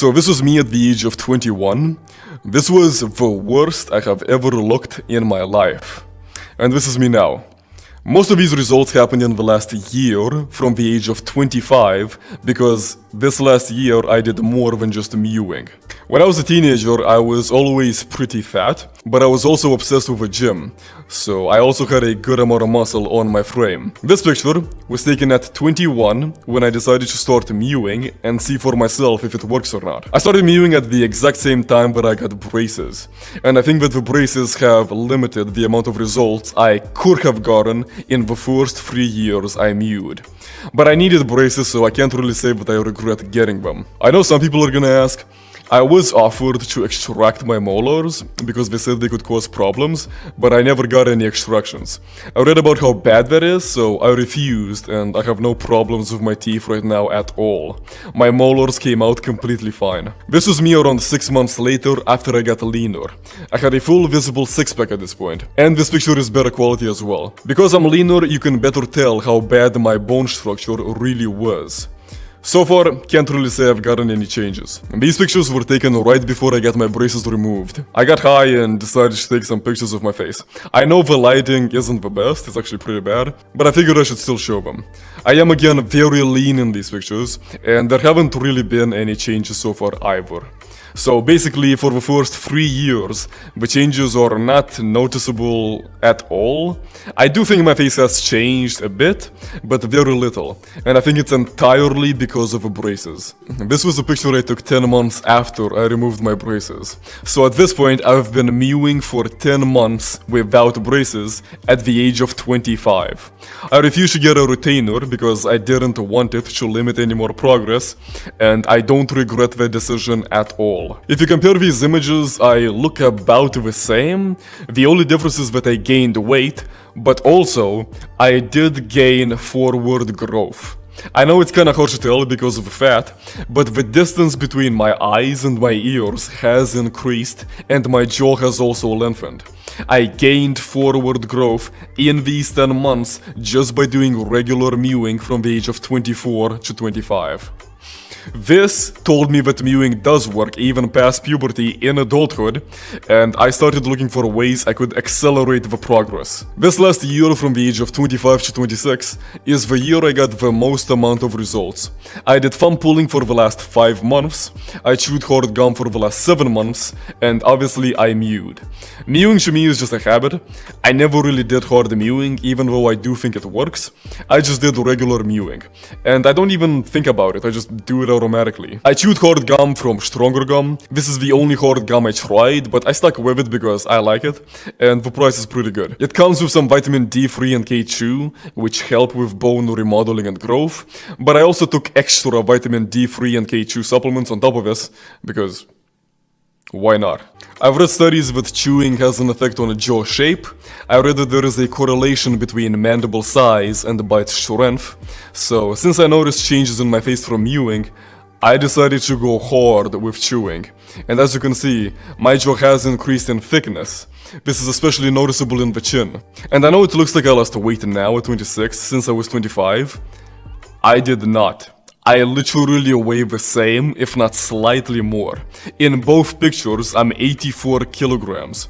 So this was me at the age of 21. This was the worst I have ever looked in my life. And this is me now. Most of these results happened in the last year, from the age of 25, because this last year I did more than just mewing. When I was a teenager, I was always pretty fat, but I was also obsessed with the gym, so I also had a good amount of muscle on my frame. This picture was taken at 21 when I decided to start mewing and see for myself if it works or not. I started mewing at the exact same time that I got braces, and I think that the braces have limited the amount of results I could have gotten in the first 3 years I mewed. But I needed braces, so I can't really say that I regret getting them. I know some people are gonna ask, I was offered to extract my molars because they said they could cause problems, but I never got any extractions. I read about how bad that is, so I refused, and I have no problems with my teeth right now at all. My molars came out completely fine. This was me around 6 months later after I got leaner. I had a full visible six-pack at this point, and this picture is better quality as well. Because I'm leaner, you can better tell how bad my bone structure really was. So far, can't really say I've gotten any changes. These pictures were taken right before I got my braces removed. I got high and decided to take some pictures of my face. I know the lighting isn't the best, it's actually pretty bad, but I figured I should still show them. I am again very lean in these pictures, and there haven't really been any changes so far either. So basically, for the first 3 years, the changes are not noticeable at all. I do think my face has changed a bit, but very little, and I think it's entirely because of the braces. This was a picture I took 10 months after I removed my braces. So at this point, I've been mewing for 10 months without braces at the age of 25. I refused to get a retainer because I didn't want it to limit any more progress, and I don't regret the decision at all. If you compare these images, I look about the same. The only difference is that I gained weight, but also I did gain forward growth. I know it's kinda hard to tell because of the fat, but the distance between my eyes and my ears has increased and my jaw has also lengthened. I gained forward growth in these 10 months just by doing regular mewing from the age of 24 to 25. This told me that mewing does work even past puberty in adulthood, and I started looking for ways I could accelerate the progress. This last year from the age of 25 to 26 is the year I got the most amount of results. I did thumb pulling for the last 5 months, I chewed hard gum for the last 7 months, and obviously I mewed. Mewing to me is just a habit. I never really did hard mewing, even though I do think it works. I just did regular mewing, and I don't even think about it, I just do it automatically. I chewed hard gum from Stronger Gum. This is the only hard gum I tried, but I stuck with it because I like it, and the price is pretty good. It comes with some vitamin D3 and K2, which help with bone remodeling and growth, but I also took extra vitamin D3 and K2 supplements on top of this, because why not? I've read studies that chewing has an effect on jaw shape. I read that there is a correlation between mandible size and bite strength. So since I noticed changes in my face from mewing, I decided to go hard with chewing. And as you can see, my jaw has increased in thickness. This is especially noticeable in the chin. And I know it looks like I lost weight now at 26 since I was 25. I did not. I literally weigh the same, if not slightly more. In both pictures, I'm 84 kilograms.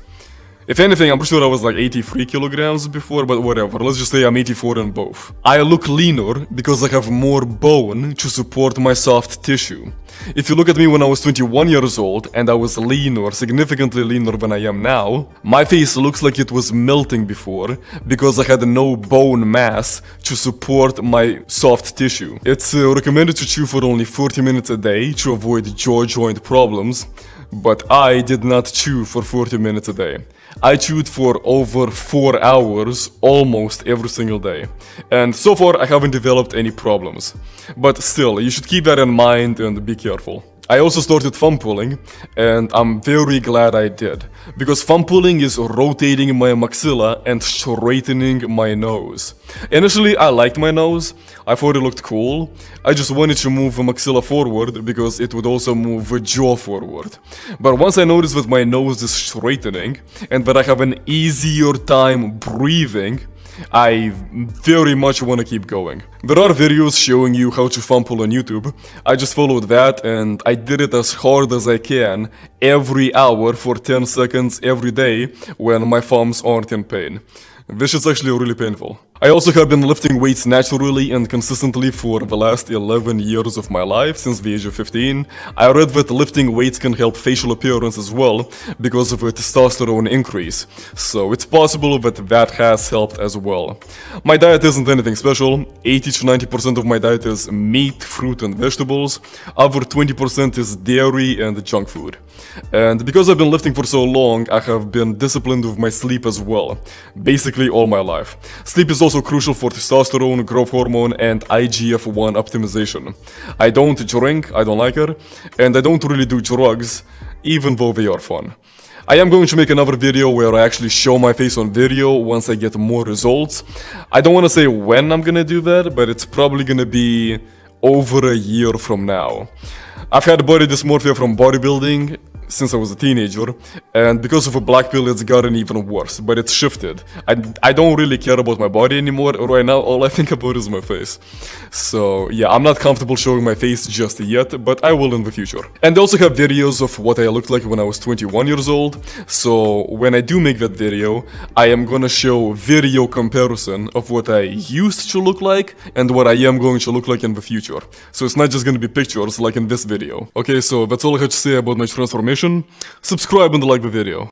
If anything, I'm pretty sure I was like 83 kilograms before, but whatever, let's just say I'm 84 in both. I look leaner because I have more bone to support my soft tissue. If you look at me when I was 21 years old and I was leaner, significantly leaner than I am now, my face looks like it was melting before because I had no bone mass to support my soft tissue. It's recommended to chew for only 40 minutes a day to avoid jaw joint problems, but I did not chew for 40 minutes a day. I chewed for over 4 hours almost every single day, and so far I haven't developed any problems. But still, you should keep that in mind and be careful. I also started thumb pulling, and I'm very glad I did, because thumb pulling is rotating my maxilla and straightening my nose. Initially, I liked my nose, I thought it looked cool. I just wanted to move the maxilla forward because it would also move the jaw forward. But once I noticed that my nose is straightening and that I have an easier time breathing, I very much want to keep going. There are videos showing you how to fumble on YouTube. I just followed that and I did it as hard as I can every hour for 10 seconds every day when my thumbs aren't in pain. This is actually really painful. I also have been lifting weights naturally and consistently for the last 11 years of my life, since the age of 15. I read that lifting weights can help facial appearance as well, because of a testosterone increase. So it's possible that that has helped as well. My diet isn't anything special. 80 to 90% of my diet is meat, fruit and vegetables. Other 20% is dairy and junk food. And because I've been lifting for so long, I have been disciplined with my sleep as well. Basically all my life. Sleep is also crucial for testosterone, growth hormone, and IGF-1 optimization. I don't drink, I don't like it, and I don't really do drugs, even though they are fun. I am going to make another video where I actually show my face on video once I get more results. I don't want to say when I'm gonna do that, but it's probably gonna be over a year from now. I've had body dysmorphia from bodybuilding since I was a teenager, and because of a black pill it's gotten even worse, but it's shifted. I don't really care about my body anymore. Right now all I think about is my face. So yeah, I'm not comfortable showing my face just yet, but I will in the future. And I also have videos of what I looked like when I was 21 years old, so when I do make that video, I am gonna show video comparison of what I used to look like and what I am going to look like in the future. So it's not just gonna be pictures like in this video. Okay, so that's all I had to say about my transformation. Subscribe and like the video.